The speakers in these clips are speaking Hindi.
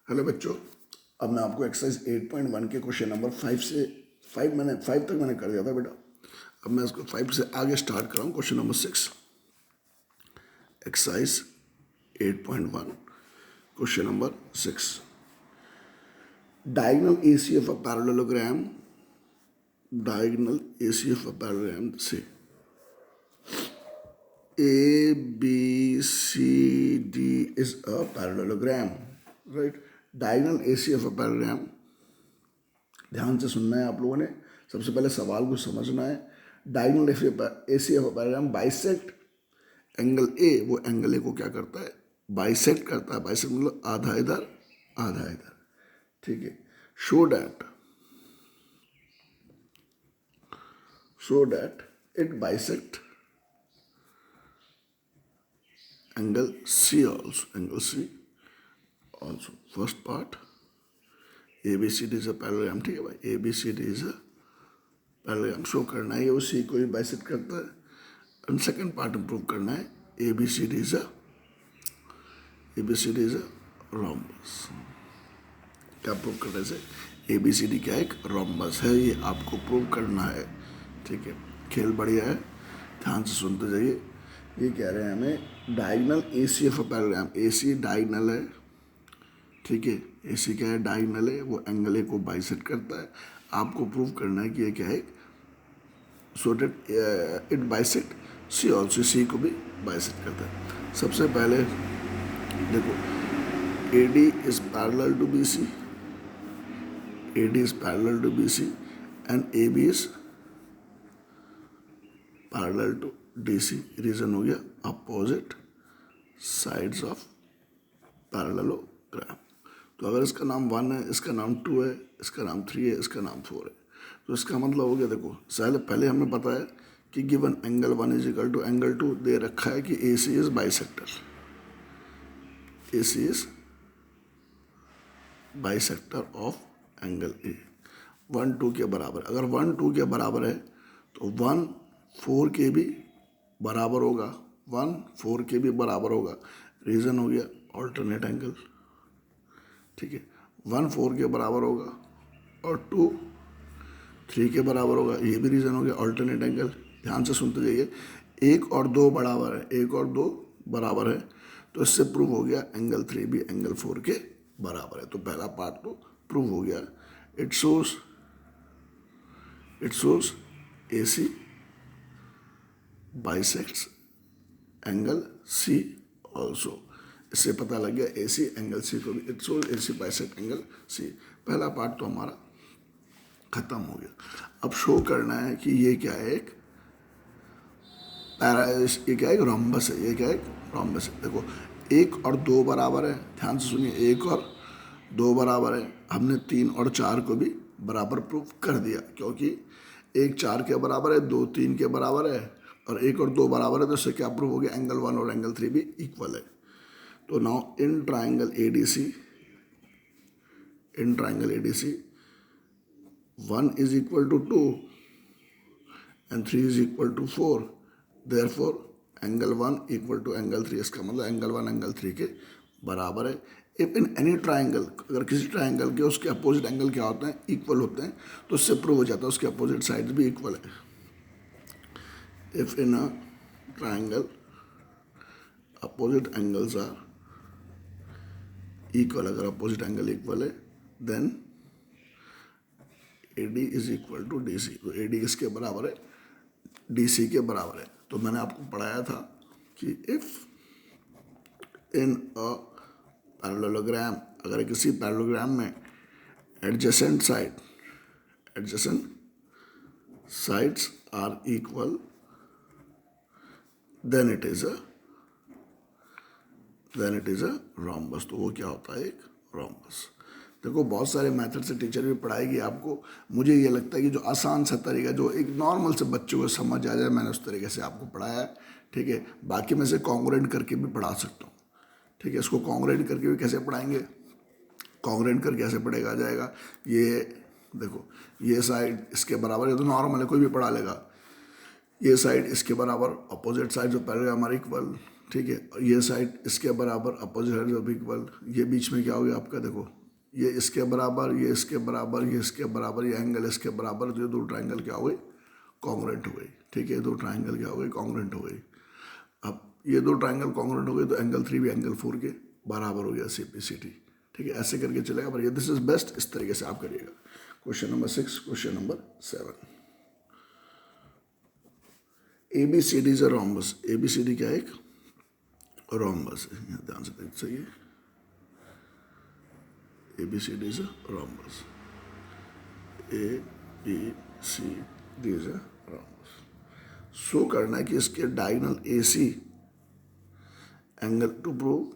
हेलो बच्चों, अब मैं आपको एक्सरसाइज 8.1 के क्वेश्चन नंबर 5 तक मैंने कर दिया था बेटा। अब मैं इसको 5 से आगे स्टार्ट कर रहा हूँ। Question number 6, exercise 8.1, question number 6। Diagonal AC of a parallelogram, से ABCD is a parallelogram, right? Diagonal AC of a parallelogram, ध्यान से सुनना है आप लोगों ने। सबसे पहले सवाल को समझना है। Diagonal AC of a parallelogram bisect angle A, वो एंगल A को क्या करता है? बाइसेक्ट करता है। बाइसेक्ट मतलब आधा इधर आधा इधर, ठीक है। Show that it bisect angle C also, first part ABCD is a parallelogram, ठीक है भाई। ABCD is a parallelogram show करना है, वो C को भी बाइसेक्ट करता है। एंड सेकेंड पार्ट में प्रूव करना है ABCD इज अ रोम्बस। क्या प्रूव करने से? ABCD क्या एक रोम्बस है, ये आपको प्रूव करना है, ठीक है। खेल बढ़िया है, ध्यान से सुनते जाइए। ये कह रहे हैं हमें diagonal AC of a parallelogram. AC diagonal है, ठीक है। AC क्या है? डायगोनल है, वो एंगल A को बाइसेक्ट करता है। आपको प्रूव करना है कि ये क्या है, so that it bisect C also, C को भी बाइसेक्ट करता है। सबसे पहले देखो, AD is parallel to BC, AD is parallel to BC and AB is parallel to DC। Reason हो गया अपोजिट साइड्स ऑफ पैरेललोग्राम। तो अगर इसका नाम 1 है, इसका नाम 2 है, इसका नाम 3 है, इसका नाम 4 है, तो इसका मतलब हो गया, देखो पहले हमें पता है कि given angle 1 is equal to angle 2 दे रखा है कि AC is bisector, AC is bisector of angle A 1 2 के बराबर। अगर 1 2 के बराबर है तो 1 4 के भी बराबर होगा, 1 4 के भी बराबर होगा। रीज़न हो गया ऑल्टरनेट एंगल, ठीक है। 1 4 के बराबर होगा और 2 3 के बराबर होगा, ये भी रीज़न हो गया ऑल्टरनेट एंगल। ध्यान से सुनते जाइए। 1 और 2 बराबर है, 1 और 2 बराबर है, तो इससे प्रूव हो गया एंगल 3 भी एंगल 4 के बराबर है। तो पहला पार्ट तो प्रूव हो गया। It shows AC bisects angle C also. इससे पता लग गया AC एंगल C को भी, it shows AC bisect angle C। पहला पार्ट तो हमारा खत्म हो गया। अब शो करना है कि ये क्या है, ये क्या है, रोम्बस है। ये क्या है? रोम्बस है। देखो 1 और 2 बराबर है, ध्यान से सुनिए। 1 और 2 बराबर है, हमने 3 और 4 को भी बराबर प्रूफ कर दिया, क्योंकि 1 4 के बराबर है, 2 3 के बराबर है और 1 और 2 बराबर है, तो इससे क्या प्रूफ हो गया? एंगल 1 और एंगल 3 भी इक्वल है। तो now in triangle ADC 1 is equal to 2 and 3 is equal to 4, therefore angle 1 equal to angle 3। इसका मतलब एंगल 1 एंगल 3 के बराबर है। इफ इन एनी ट्राइंगल, अगर किसी ट्राइंगल के उसके अपोजिट एंगल क्या होते हैं? इक्वल होते हैं, तो उससे प्रूव हो जाता है उसके अपोजिट साइड भी इक्वल है। If in a triangle opposite angles are equal, अगर अपोजिट एंगल इक्वल है, then AD is equal to DC। तो AD किसके बराबर है? DC के बराबर है। तो मैंने आपको पढ़ाया था कि इफ इन अ पैरेललोग्राम, अगर किसी पैरेललोग्राम में adjacent sides are equal, then it is a rhombus. तो वो क्या होता है? एक रोम्बस। देखो बहुत सारे मेथड से टीचर भी पढ़ाएगी आपको। मुझे ये लगता है कि जो आसान सा तरीका, जो एक नॉर्मल से बच्चों को समझ आ जाए, मैंने उस तरीके से आपको पढ़ाया है, ठीक है। बाकी मैं से कॉन्ग्रुएंट करके भी पढ़ा सकता हूँ, ठीक है। इसको कॉन्ग्रुएंट करके भी कैसे पढ़ाएंगे? कॉन्ग्रुएंट करके कैसे पढ़ेगा जाएगा? ये देखो, ये साइड इसके बराबर है, तो नॉर्मल है, कोई भी पढ़ा लेगा। ये साइड इसके बराबर, अपोजिट साइड जो पैरेलल हमारे इक्वल, ठीक है, और ये साइड इसके बराबर, अपोजिट साइड ऑफ इक्वल, ये बीच में क्या हो गया आपका, देखो ये इसके बराबर, ये इसके बराबर, ये इसके बराबर, ये एंगल इसके बराबर, तो ये दो ट्राइंगल क्या हो गई, कॉन्ग्रुएंट हो गई। ठीक है, दो ट्राइंगल क्या हो गई, कॉन्ग्रुएंट हो गई। अब ये दो ट्राइंगल कॉन्ग्रुएंट हो गए तो एंगल 3 भी एंगल 4 के बराबर हो गया, CPCT। ठीक है, ऐसे करके चलेगा, पर ये दिस इज बेस्ट, इस तरीके से आप करिएगा। Question number 6, question number 7, ABCD is a rhombus. ABCD क्या है, एक रोम्बस है, यहाँ ध्यान से देख सही, ABCD is a rhombus, ABCD is a rhombus. Show करना है कि इसके diagonal AC angle, to prove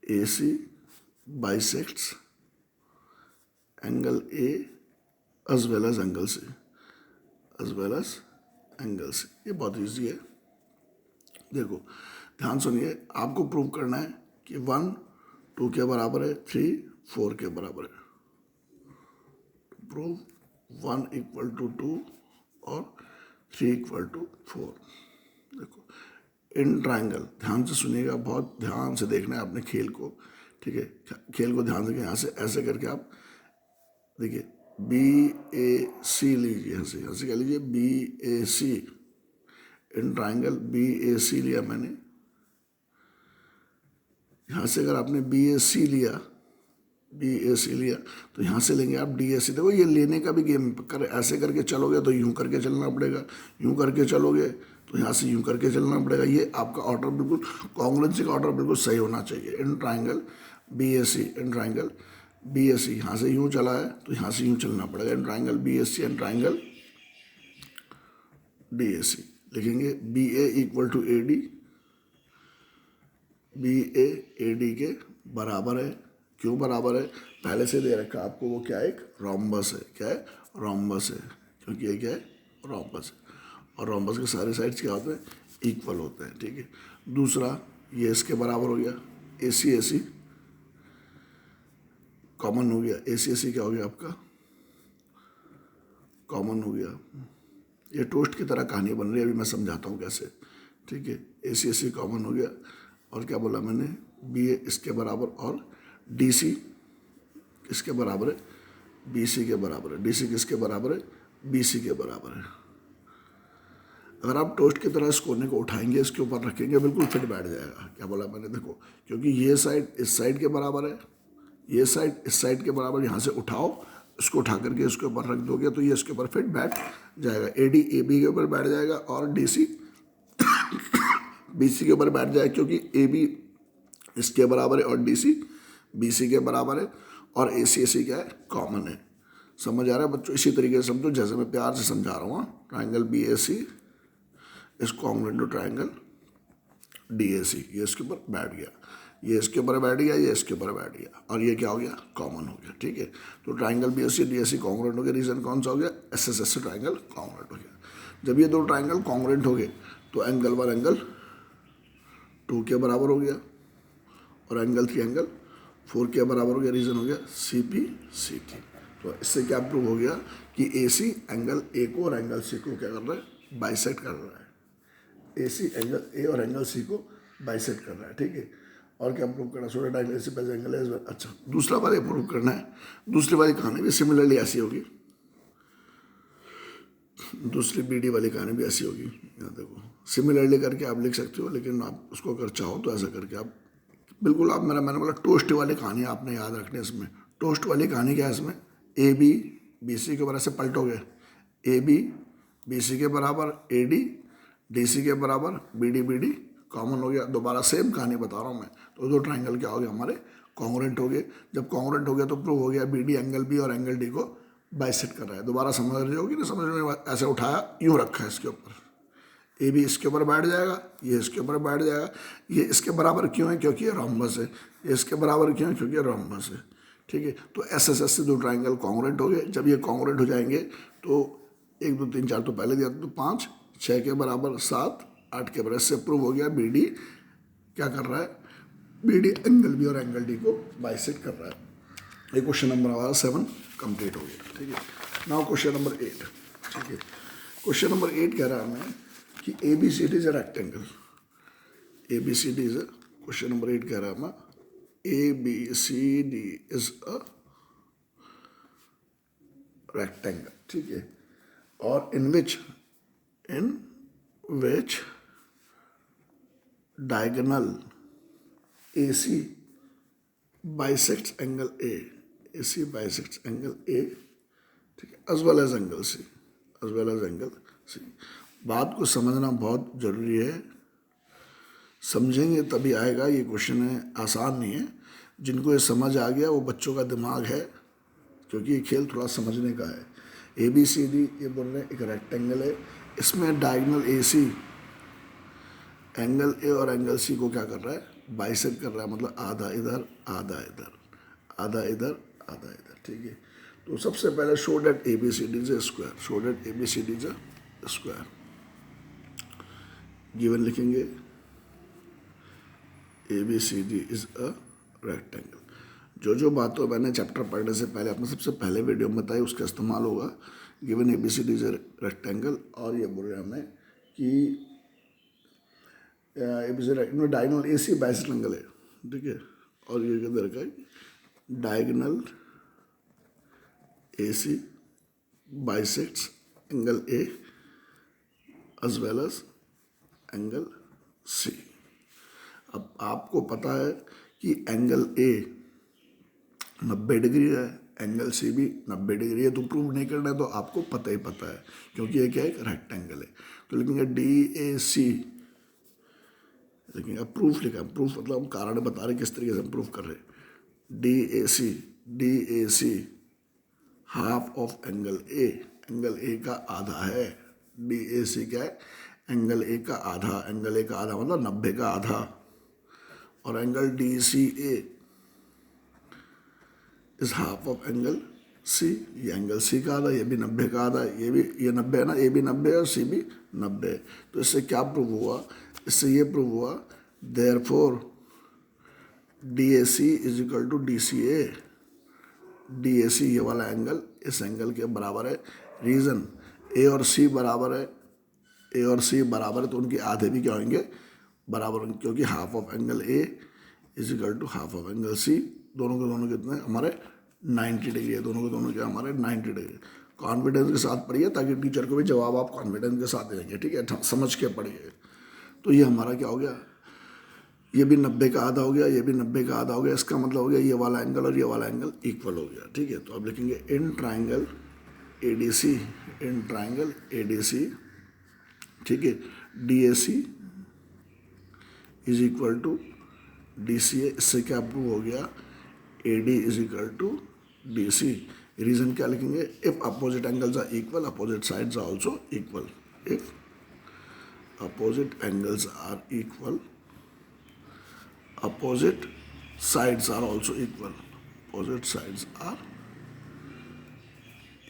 AC bisects angle A as well as angle C, as well as angle C। ये बहुत ईजी है, देखो ध्यान सुनिए, आपको प्रूव करना है कि 1 2 के बराबर है, 3 4 के बराबर है। प्रूव 1 इक्वल टू 2 और 3 इक्वल टू 4। देखो इन ट्राइंगल, ध्यान से सुनिएगा, बहुत ध्यान से देखना है अपने खेल को। ठीक है, खेल को ध्यान से, यहाँ से ऐसे करके आप देखिए BAC लीजिए, यहाँ से क्या लीजिए, BAC, इन ट्राइंगल BAC लिया मैंने। यहाँ से अगर आपने BAC लिया तो यहाँ से लेंगे आप DAC। देखो ये लेने का भी गेम कर, ऐसे करके चलोगे तो यूं करके चलना पड़ेगा, यूं करके चलोगे तो यहाँ से यूं करके चलना पड़ेगा। ये आपका ऑर्डर बिल्कुल, कॉन्ग्रुएंसी का ऑर्डर बिल्कुल सही होना चाहिए। इन ट्राइंगल BAC, इन ट्राइंगल BAC, यहाँ से यूं चला है तो यहाँ से यूं चलना पड़ेगा। In triangle BAC and triangle DAC लिखेंगे। BA equal to AD, BA AD के बराबर है। क्यों बराबर है, पहले से दे रखा आपको, वो क्या है, एक रोम्बस है। क्या है, रोम्बस है, क्योंकि ये क्या है, रोम्बस है, और रोम्बस के सारे साइड्स क्या होते हैं, इक्वल होते हैं। ठीक है, दूसरा ये इसके बराबर हो गया, AC AC कॉमन हो गया, AC AC क्या हो गया आपका, कॉमन हो गया। ये टोस्ट की तरह कहानी बन रही है, अभी मैं समझाता हूँ कैसे। ठीक है, AC AC कॉमन हो गया, और क्या बोला मैंने, BA इसके बराबर, और DC किसके बराबर है, BC के बराबर है। DC किसके बराबर है, BC के बराबर है। अगर आप टोस्ट की तरह इस कोने को उठाएंगे, इसके ऊपर रखेंगे, बिल्कुल फिट बैठ जाएगा। क्या बोला मैंने, देखो, क्योंकि ये साइड इस साइड के बराबर है, ये साइड इस साइड के बराबर, यहाँ से उठाओ, इसको उठा करके इसके ऊपर रख दोगे तो ये इसके ऊपर फिट बैठ जाएगा। AD AB के ऊपर बैठ जाएगा, और DC BC के ऊपर बैठ जाएगा, क्योंकि AB इसके बराबर है और DC BC के बराबर है, और AC AC क्या है, कॉमन है। समझ आ रहा है बच्चों, इसी तरीके से समझो जैसे मैं प्यार से समझा रहा हूँ। Triangle BAC is congruent to triangle DAC, ये इसके ऊपर बैठ गया, ये इसके ऊपर बैठ गया, ये इसके ऊपर बैठ गया, और ये क्या हो गया, कॉमन हो गया। ठीक है, तो ट्राइंगल BAC DAC कॉन्ग्रुएंट हो गया। रीजन कौन सा हो गया, SSS से ट्राइंगल कॉन्ग्रुएंट हो गया। जब ये दो ट्राइंगल कॉन्ग्रुएंट हो गए तो एंगल 1 एंगल 2 के बराबर हो गया, और एंगल 3 एंगल 4 के बराबर हो गया। रीजन हो गया CPCT। तो इससे क्या प्रूव हो गया कि AC एंगल A को और एंगल C को क्या कर रहा है, बाइसेक्ट कर रहा है। AC एंगल A और एंगल C को बाइसेक्ट कर रहा है। ठीक है, और क्या प्रूव करना है, solar diagonal AC plus angle है। अच्छा, दूसरा बार ये प्रूव करना है। दूसरी वाली कहानी भी सिमिलरली ऐसी होगी, दूसरी BD वाली कहानी भी ऐसी होगी। यहाँ देखो, सिमिलरली करके आप लिख सकते हो, लेकिन आप उसको अगर चाहो तो ऐसा करके आप बिल्कुल, आप मैंने बोला टोस्ट वाली कहानी आपने याद रखनी है। इसमें टोस्ट वाली कहानी क्या है, इसमें AB BC के बराबर से पलटोगे, AB BC के बराबर, AD DC के बराबर, BD BD कॉमन हो गया। दोबारा सेम कहानी बता रहा हूँ मैं। तो दो ट्राइंगल क्या हो गया हमारे, कॉन्ग्रुएंट हो गए। जब कॉन्ग्रुएंट हो गया तो प्रूव हो गया BD एंगल B और एंगल D को बाइसेक्ट कर रहा है। दोबारा समझ रही होगी ना, समझ में, ऐसे उठाया, यूँ रखा है इसके ऊपर, AB इसके ऊपर बैठ जाएगा, ये इसके ऊपर बैठ जाएगा। ये इसके बराबर क्यों है, क्योंकि ये रोम्बस है। ये इसके बराबर क्यों है, क्योंकि ये रोम्बस है। ठीक है, तो SSS से दो ट्राइंगल कॉन्ग्रुएंट हो गए। जब ये कॉन्ग्रुएंट हो जाएंगे तो 1 2 3 4 तो पहले दिया तो 5 6 के बराबर, 7 8 के बराबर। इससे प्रूव हो गया BD क्या कर रहा है, BD एंगल B और एंगल D को बाइसेक्ट कर रहा है। ये क्वेश्चन नंबर हमारा 7 कंप्लीट हो गया। ठीक है, नाउ क्वेश्चन नंबर 8। ठीक है, क्वेश्चन नंबर 8 कह रहा है हमें कि ABCD is a rectangle. ABCD is a, question number 8 कह रहा है हमारा ABCD इज अ रेक्टेंगल, ठीक है। और इन विच diagonal AC bisects angle A, AC bisects angle A, ठीक है, as well as angle C, as well as angle C। बात को समझना बहुत जरूरी है, समझेंगे तभी आएगा। ये क्वेश्चन है, आसान नहीं है। जिनको ये समझ आ गया वो बच्चों का दिमाग है, क्योंकि ये खेल थोड़ा समझने का है। ABCD ये बोल रहे हैं एक रेक्टेंगल है, इसमें डायगोनल AC एंगल A और एंगल C को क्या कर रहा है, बाइसेक्ट कर रहा है, मतलब आधा इधर आधा इधर, आधा इधर आधा इधर, ठीक है। तो सबसे पहले show that ABCD is a square, show that ABCD is a square. Given लिखेंगे ABCD इज अ रेक्टेंगल। जो बातों मैंने चैप्टर पढ़ने से पहले अपने सबसे पहले वीडियो में बताई उसका इस्तेमाल होगा। Given ABCD is a rectangle, और ये बोल रहे हैं हमें कि डायगोनल AC बाइसेक्ट एंगल है, ठीक है। और ये किधर का diagonal AC bisects angle A as well as angle C। अब आपको पता है कि एंगल A 90 डिग्री है, एंगल C भी 90 डिग्री है, तो प्रूव नहीं करना है तो आपको पता ही पता है, क्योंकि ये क्या है, एक रेक्टेंगल है। तो लिखेंगे DAC, लेकिन अब प्रूफ लिखा, प्रूफ मतलब हम कारण बता रहे किस तरीके से हम प्रूफ कर रहे हैं। DAC half of angle A, angle A का आधा है। DAC क्या है, एंगल A का आधा, एंगल A का आधा मतलब 90 का आधा। और angle DCA is half of angle C, ये एंगल C का आधा, ये भी 90 का आधा, ये 90 है ना, ये भी 90 है और C भी 90 है। तो इससे क्या प्रूव हुआ, इससे ये प्रूव हुआ therefore DAC is equal to DCA। DAC ये वाला एंगल इस एंगल के बराबर है। रीज़न A और C बराबर है, A और C बराबर है तो उनके आधे भी क्या होंगे, बराबर होंगे, क्योंकि half of angle A is equal to half of angle C। दोनों के दोनों कितने हमारे 90 डिग्री है, दोनों के दोनों क्या हमारे 90 डिग्री। कॉन्फिडेंस के साथ पढ़िए ताकि टीचर को भी जवाब आप कॉन्फिडेंस के साथ देंगे, ठीक है, समझ के पढ़िए। तो ये हमारा क्या हो गया, ये भी 90 का आधा हो गया, ये भी 90 का आधा हो गया। इसका मतलब हो गया ये वाला एंगल और ये वाला एंगल इक्वल हो गया, ठीक है। तो अब लिखेंगे in triangle ADC, in triangle ADC, ठीक है, DAC is equal to DCA। इससे क्या प्रूव हो गया, AD is equal to DC। Reason क्या लिखेंगे, if opposite angles are equal opposite sides are also equal. If opposite angles are equal opposite sides are also equal, opposite sides are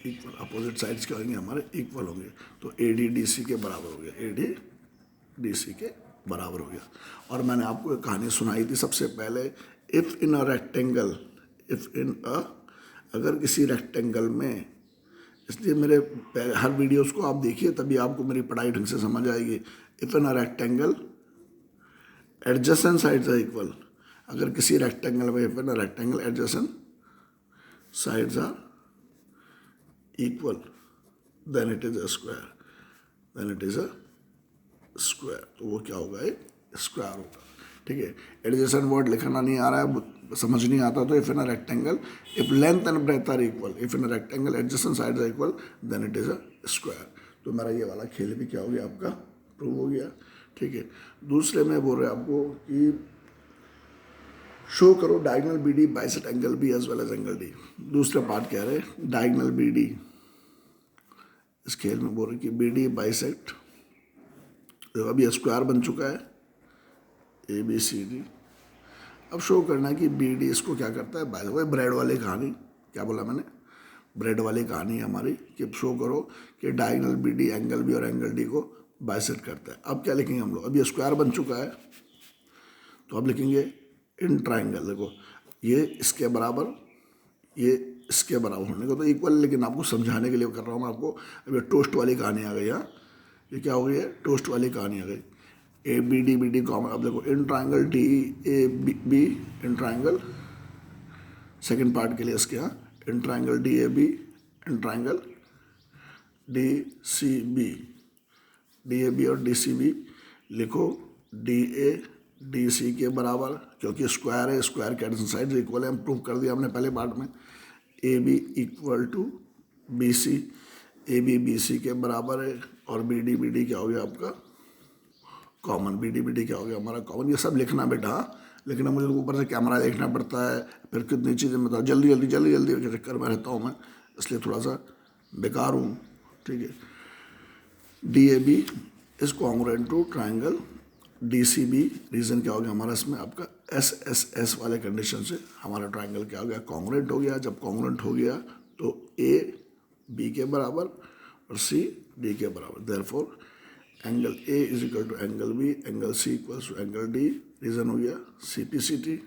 equal, opposite sides क्या होंगे हमारे इक्वल होंगे। तो ADDC के बराबर हो गया, ADDC के बराबर हो गया। और मैंने आपको एक कहानी सुनाई थी सबसे पहले, if in a rectangle, if in a, अगर किसी रेक्टेंगल में, इसलिए मेरे हर वीडियोस को आप देखिए तभी आपको मेरी पढ़ाई ढंग से समझ आएगी। If in a rectangle adjacent sides are equal, अगर किसी रेक्टेंगल में if in a rectangle adjacent sides are equal then it is a square, then it is a square. तो वो क्या होगा, एक स्क्वायर होगा, ठीक है। एडजेसेंट वर्ड लिखना नहीं आ रहा है, समझ नहीं आता, तो if in a rectangle if length and breadth are equal, if in a rectangle adjacent sides are equal then it is a square. तो मेरा ये वाला खेल भी क्या हो गया, आपका प्रूव हो गया, ठीक है। दूसरे में बोल रहे हैं आपको कि शो करो diagonal BD bisect angle B as well as angle D। दूसरा पार्ट कह रहे हैं डायगोनल BD, इस खेल में बोल रहे कि BD बाइसेक्ट, अभी स्क्वायर बन चुका है ABCD। अब शो करना है कि BD इसको क्या करता है, बाय द वे ब्रेड वाली कहानी, क्या बोला मैंने, ब्रेड वाली कहानी है हमारी, कि शो करो कि डायगोनल BD एंगल B और एंगल D को बाइसेक्ट करता है। अब क्या लिखेंगे हम लोग, अब ये स्क्वायर बन चुका है तो अब लिखेंगे इन ट्राइंगल, देखो ये इसके बराबर, ये इसके बराबर होने को तो इक्वल, लेकिन आपको समझाने के लिए कर रहा हूँ मैं आपको। अब ये टोस्ट वाली कहानी आ गई यहाँ, ये क्या हो गई है, टोस्ट वाली कहानी आ गई। A B D B D common, अब देखो in triangle D A B, in triangle second part के लिए इसके यहाँ in triangle D A B, in triangle D C B, D A B और डी सी बी लिखो डी ए डी सी के बराबर, क्योंकि स्क्वायर है, स्क्वायर के एडजेसेंट साइड्स इक्वल है, हम प्रूव कर दिया हमने पहले पार्ट में। A B equal to B C, A B C के बराबर है, और बी डी क्या हो गया आपका कॉमन, बी डी क्या हो गया हमारा कॉमन। ये सब लिखना बेटा, हाँ, लेकिन मुझे ऊपर से कैमरा देखना पड़ता है, फिर कितनी चीज़ें बताओ, जल्दी जल्दी जल्दी जल्दी के चक्कर में रहता हूँ मैं, इसलिए थोड़ा सा बेकार हूँ, ठीक है। D A B is congruent to triangle D C B, reason क्या हो गया हमारा इसमें आपका एस एस एस वाले कंडीशन से हमारा ट्राइंगल क्या हो गया, कॉन्ग्रुएंट हो गया। जब कॉन्ग्रुएंट हो गया तो ए बी के बराबर और सी डी के बराबर, therefore angle A is equal to angle B, angle C equals to angle D, reason हो गया सी पी सी टी।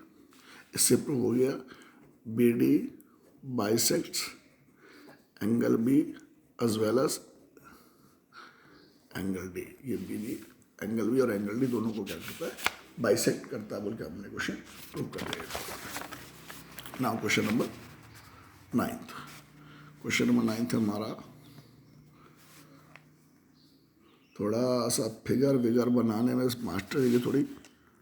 इससे प्रूव हो गया B D bisects angle B as well as angle D. ये बी डी एंगल बी और एंगल डी दोनों को क्या करता है, बाइसेक्ट करता है, बोल के हमने क्वेश्चन प्रूव कर दिया। Now question number 9, question number 9 है हमारा, थोड़ा सा फिगर विगर बनाने में मास्टर जी की थोड़ी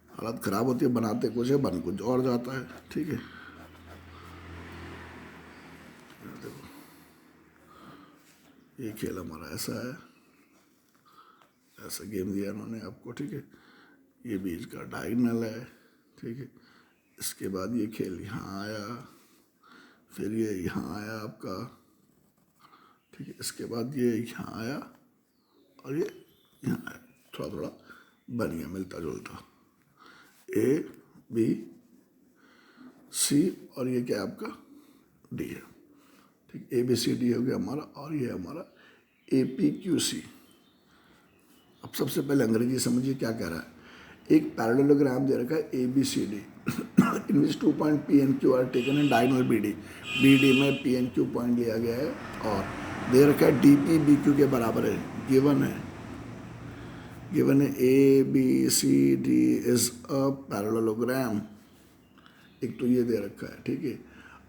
हालत ख़राब होती है, बनाते कुछ है बन कुछ और जाता है, ठीक है। देखो ये खेल हमारा ऐसा है, ऐसा गेम दिया इन्होंने आपको, ठीक है। ये बीच का डायगोनल है, ठीक है। इसके बाद ये खेल यहाँ आया, फिर ये यहाँ आया आपका, ठीक है। इसके बाद ये यहाँ आया और ये यहाँ आया, थोड़ा थोड़ा बन गया मिलता जुलता, ए बी सी और ये क्या है आपका डी है, ठीक। ए बी सी डी हो गया हमारा, और ये हमारा ए पी क्यू सी। अब सबसे पहले अंग्रेजी समझिए क्या कह रहा है। एक पैरेललोग्राम दे रखा है A B C D, in which 2 point P and Q are taken in diagonal B D में पी एन क्यू पॉइंट लिया गया है, और दे रखा है डी पी बी क्यू के बराबर है, गिवन है A B C D is a parallelogram, एक तो ये दे रखा है, ठीक है।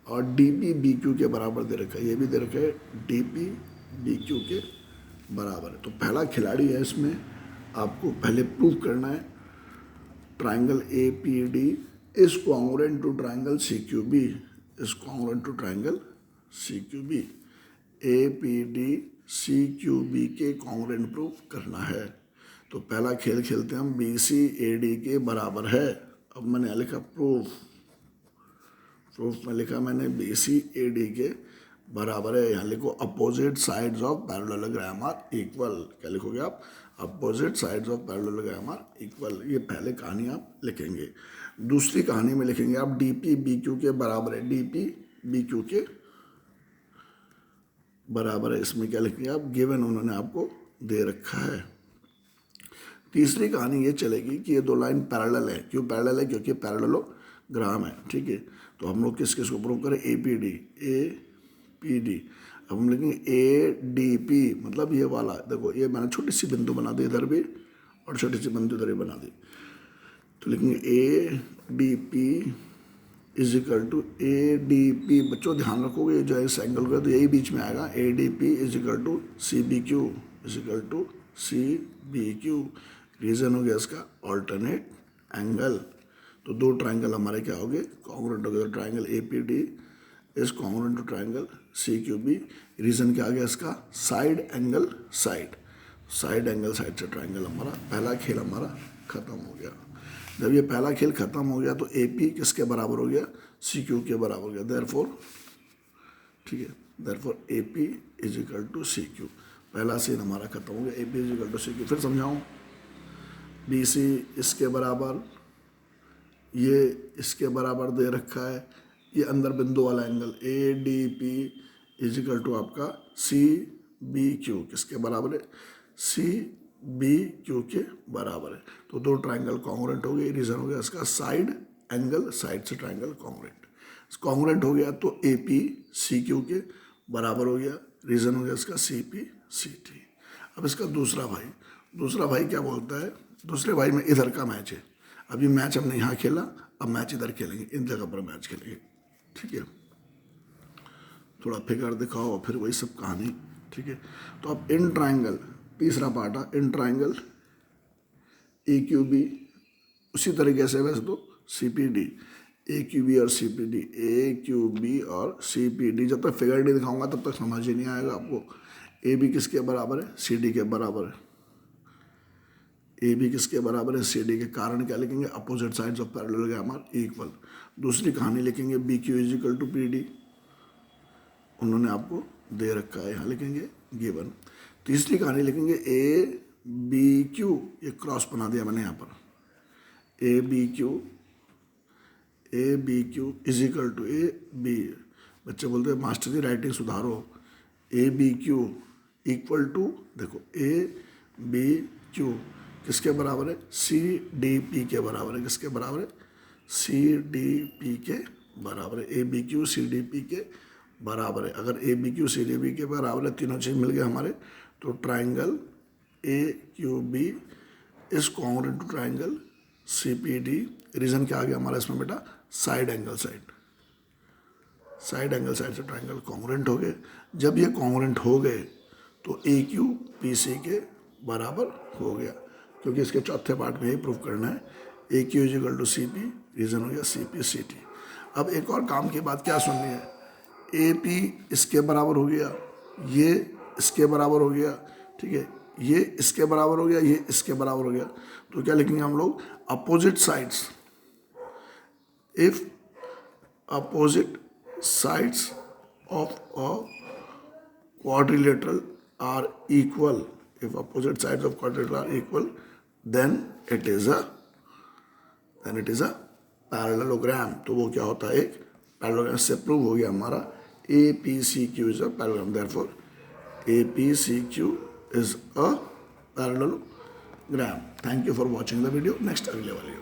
और डी पी बी क्यू के बराबर दे रखा है, ये भी दे रखा है डी पी बी क्यू के बराबर है। तो पहला खिलाड़ी है इसमें, आपको पहले प्रूव करना है triangle A P D is congruent to triangle C Q B, is congruent to triangle C Q B. A P D C Q B के कॉन्ग्रुएंट प्रूव करना है। तो पहला खेल खेलते हैं हम, बी सी ए डी के बराबर है। अब मैंने लिखा प्रूफ, प्रूफ में लिखा मैंने बी सी ए डी के बराबर है। यहाँ लिखो opposite sides of parallelogram are equal, क्या लिखोगे आप, opposite sides of parallelogram are equal. ये पहले कहानी आप लिखेंगे। दूसरी कहानी में लिखेंगे आप डी पी बी क्यू के बराबर है, डी पी बी क्यू के बराबर है। इसमें क्या लिखेंगे आप, गिवन उन्होंने आपको दे रखा है। तीसरी कहानी ये चलेगी कि ये दो लाइन पैरेलल है। क्यों पैरेलल है, क्योंकि पैरेललोग्राम है, ठीक है। तो हम लोग किस किस को प्रूव करें, ए पी डी, ए पी डी। अब हम लिखेंगे ए डी पी, मतलब ये वाला, देखो ये मैंने छोटी सी बिंदु बना दी इधर भी और छोटी सी बिंदु इधर भी बना दी। तो लिखेंगे A D P is equal to A D P, बच्चों ध्यान रखोगे जो इस एंगल का तो यही बीच में आएगा, A D P is equal to C B Q, is equal to C B Q. Reason हो गया इसका ऑल्टरनेट एंगल। तो दो ट्राइंगल हमारे क्या हो गए, कॉन्ग्रुएंट हो गए। Triangle A P D is congruent to triangle C Q B. Reason क्या आ गया इसका, side angle side, side angle side से ट्राइंगल। हमारा पहला खेल हमारा खत्म हो गया। जब ये पहला खेल खत्म हो गया तो ए पी किसके बराबर हो गया, सी क्यू के बराबर हो गया। देयरफॉर, ठीक है, therefore A P is equal to C Q. पहला सीन हमारा खत्म हो गया, A P is equal to C Q. फिर समझाऊँ, बी सी इसके बराबर, ये इसके बराबर दे रखा है, ये अंदर बिंदु वाला angle A D P is equal to आपका सी बी क्यू किसके बराबर है, सी बी क्यू के बराबर है। तो दो ट्राइंगल कॉन्ग्रुएंट हो गए। रीजन हो गया इसका साइड एंगल साइड से ट्राइंगल कॉन्ग्रुएंट। कॉन्ग्रुएंट हो गया तो ए पी सी क्यू के बराबर हो गया। रीजन हो गया इसका सी पी सी टी। अब इसका दूसरा भाई क्या बोलता है, दूसरे भाई में इधर का मैच है, अभी मैच हमने यहाँ खेला, अब मैच इधर खेलेंगे, इन जगह पर मैच खेलेंगे, ठीक है। थोड़ा फिगर दिखाओ, फिर वही सब कहानी, ठीक है। तो अब इन ट्राइंगल, तीसरा पार्ट है इन ट्राइंगल ए क्यू बी, उसी तरीके से वैसे तो C P D, A Q B और C P D, A Q B और सी पी डी, जब तक फिगर नहीं दिखाऊंगा तब तक समझ ही नहीं आएगा आपको। ए बी किसके बराबर है, सी डी के बराबर है। ए बी किसके बराबर है, सी डी के, कारण क्या लिखेंगे, opposite sides of parallelogram are equal. दूसरी कहानी लिखेंगे B Q is equal to P D, उन्होंने आपको दे रखा है, यहाँ लिखेंगे गिवन। तीसरी कहानी लिखेंगे ए बी क्यू, ये क्रॉस बना दिया मैंने यहाँ पर, A B Q is equal to A B. बच्चे बोलते हैं मास्टर जी राइटिंग सुधारो, A B Q equal to, देखो ए बी क्यू किसके बराबर है, सी डी पी के बराबर है, किसके बराबर है, सी डी पी के बराबर है। A B Q C D P के बराबर है। अगर A B Q C D P के बराबर है, तीनों चीज़ मिल गए हमारे, तो triangle A Q B is congruent to triangle C P D. Reason क्या आ गया हमारा इसमें बेटा, साइड एंगल साइड से ट्राइंगल कॉन्ग्रुएंट हो गए। जब ये कॉन्ग्रुएंट हो गए तो ए क्यू पी सी के बराबर हो गया, क्योंकि इसके चौथे पार्ट में ही प्रूव करना है, A Q is equal to C P, reason हो गया सी पी सी टी। अब एक और काम की बात क्या सुननी है, ए पी इसके बराबर हो गया, ये इसके बराबर हो गया, ठीक है, ये इसके बराबर हो गया, ये इसके बराबर हो गया, तो क्या लिखेंगे हम लोग, opposite sides, if opposite sides of a quadrilateral are equal, if opposite sides of quadrilateral are equal, then it is a parallelogram। तो वो क्या होता है, एक पैरेललोग्राम। से प्रूव हो गया हमारा A P C Q is a parallelogram, therefore A P C Q is a parallelogram. Thank you for watching the video, next अगले वाली